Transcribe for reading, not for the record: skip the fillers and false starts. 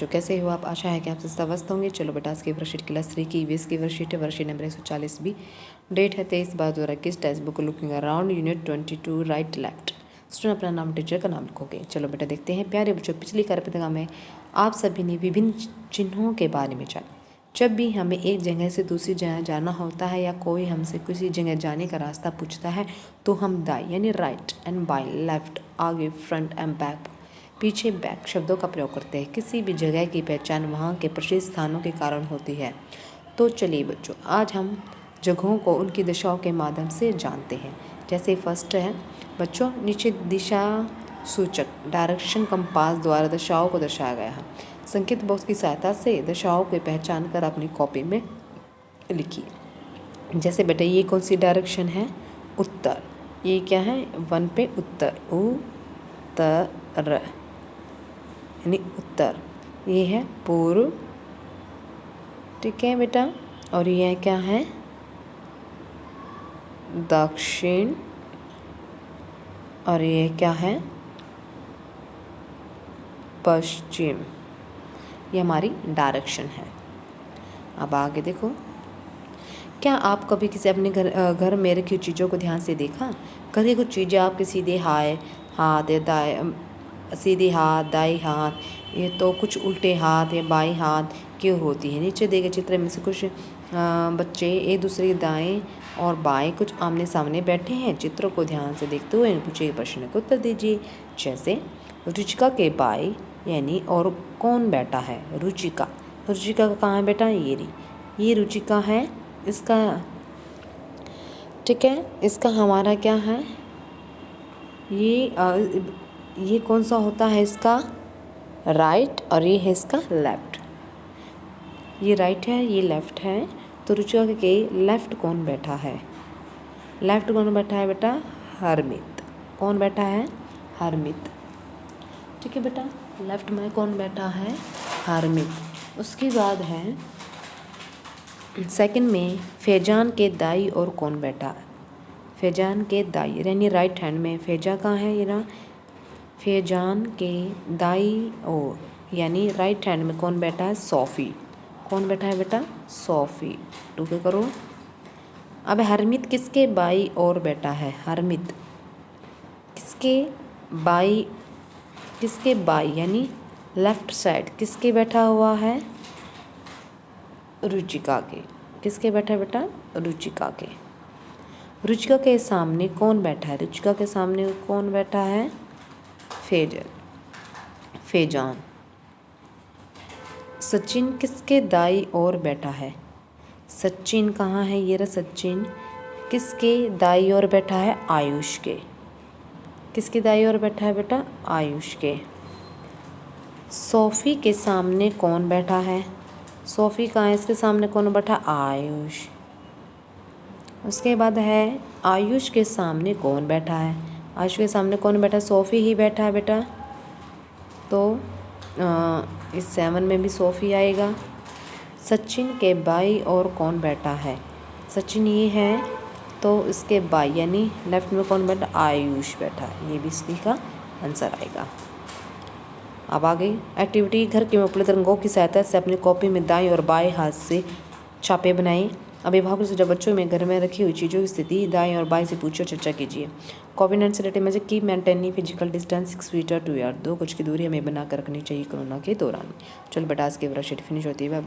बच्चों, कैसे हो आप? आशा है कि आप स्वस्थ होंगे। चलो बेटा, आज की वर्कशीट क्लास 3 की ईवीएस की वर्कशीट है, वर्कशीट नंबर 140 बी। डेट है 23/12/2021। Text book looking around unit 22 right left. Student अपना नाम, टीचर का नाम लिखोगे। चलो बेटा देखते हैं। प्यारे बच्चों, पिछली कार्यपत्रिका में आप सभी ने विभिन्न चिन्हों के बारे में जाना। जब भी हमें एक जगह से दूसरी जगह जाना होता है या कोई हमसे किसी जगह जाने का रास्ता पूछता है तो हम दाएं यानी राइट एंड बाएं, लेफ्ट आगे, फ्रंट एंड बैक पीछे, बैक शब्दों का प्रयोग करते हैं। किसी भी जगह की पहचान वहाँ के प्रसिद्ध स्थानों के कारण होती है। तो चलिए बच्चों, आज हम जगहों को उनकी दिशाओं के माध्यम से जानते हैं। जैसे फर्स्ट है बच्चों, नीचे दिशा सूचक डायरेक्शन कंपास द्वारा दिशाओं को दर्शाया गया है। संकेत बॉक्स की सहायता से दिशाओं को पहचान कर अपनी कॉपी में लिखिए। जैसे बेटा ये कौन सी डायरेक्शन है? उत्तर। ये क्या है? 1 पे उत्तर, उत्तर यानी उत्तर। ये है पूर्व, ठीक है बेटा। और यह क्या है? दक्षिण। और ये क्या है? पश्चिम। ये हमारी डायरेक्शन है। अब आगे देखो, क्या आप कभी किसी अपने घर में रखी चीज़ों को ध्यान से देखा? कभी कुछ चीज़ें आपके सीधे हाथ या दाएं, सीधे हाथ, दाएं हाथ, ये तो कुछ उल्टे हाथ या बाएं हाथ क्यों होती है? नीचे दिए गए चित्र में से कुछ बच्चे एक दूसरे के दाएं और बाएं कुछ आमने सामने बैठे हैं। चित्रों को ध्यान से देखते हुए पूछे गए प्रश्न का उत्तर दीजिए। जैसे रुचिका के बाएं यानी और कौन बैठा है? रुचिका। रुचिका का कहाँ है बेटा? ये रुचिका है इसका, ठीक है। इसका हमारा क्या है? ये कौन सा होता है? इसका राइट और ये है इसका लेफ्ट। ये राइट है, ये लेफ्ट है। तो रुचिका के लेफ्ट कौन बैठा है? लेफ्ट कौन बैठा है बेटा? हरमित। कौन बैठा है? हरमित, ठीक है बेटा। लेफ्ट में कौन बैठा है? हरमित। उसके बाद है सेकंड में फैजान के दाई और कौन बैठा है? फैजान के दाई यानी राइट हैंड में फैजा कहाँ है? ये ना, फैजान के दाई और यानी राइट हैंड में कौन बैठा है? सोफ़ी। कौन बैठा है बेटा? सोफ़ी। टूके करो। अब हरमित किसके बाई और बैठा है? हरमित किसके बाई यानी लेफ्ट साइड किसके बैठा हुआ है? रुचिका के। किसके बैठा है बेटा? रुचिका के। रुचिका के सामने कौन बैठा है? रुचिका के सामने कौन बैठा है? फैजान। सचिन किसके दाई और बैठा है? सचिन कहाँ है? ये रहा सचिन। किसके दाई और बैठा है? आयुष के। किसके दाई और बैठा है बेटा? आयुष के। सोफ़ी के सामने कौन बैठा है? सोफ़ी कहाँ है? इसके सामने कौन बैठा? आयुष। उसके बाद है आयुष के सामने कौन बैठा है? आयुष के सामने कौन बैठा है? सोफ़ी ही बैठा है बेटा। तो इस 7 में भी सोफ़ी आएगा। सचिन के बाई और कौन बैठा है? सचिन ये है, तो इसके बाई यानी लेफ्ट में कौन बैठा? आयुष बैठा है। ये भी इसी का आंसर आएगा। अब आगे एक्टिविटी, घर के उपलब्ध रंगों की सहायता से अपनी कॉपी में दाएं और बाएं हाथ से छापे बनाएं। अभिभावकों से जब बच्चों में घर में रखी हुई चीज़ों की स्थिति दाएं और बाएं से पूछो, चर्चा कीजिए। कोविड-19 से रिलेटेड में keep maintaining physical distance 6 feet और 2 यार्ड, 2 गज की दूरी हमें बनाकर रखनी चाहिए कोरोना के दौरान। चलो बेटा, आज की वर्कशीट फिनिश होती है।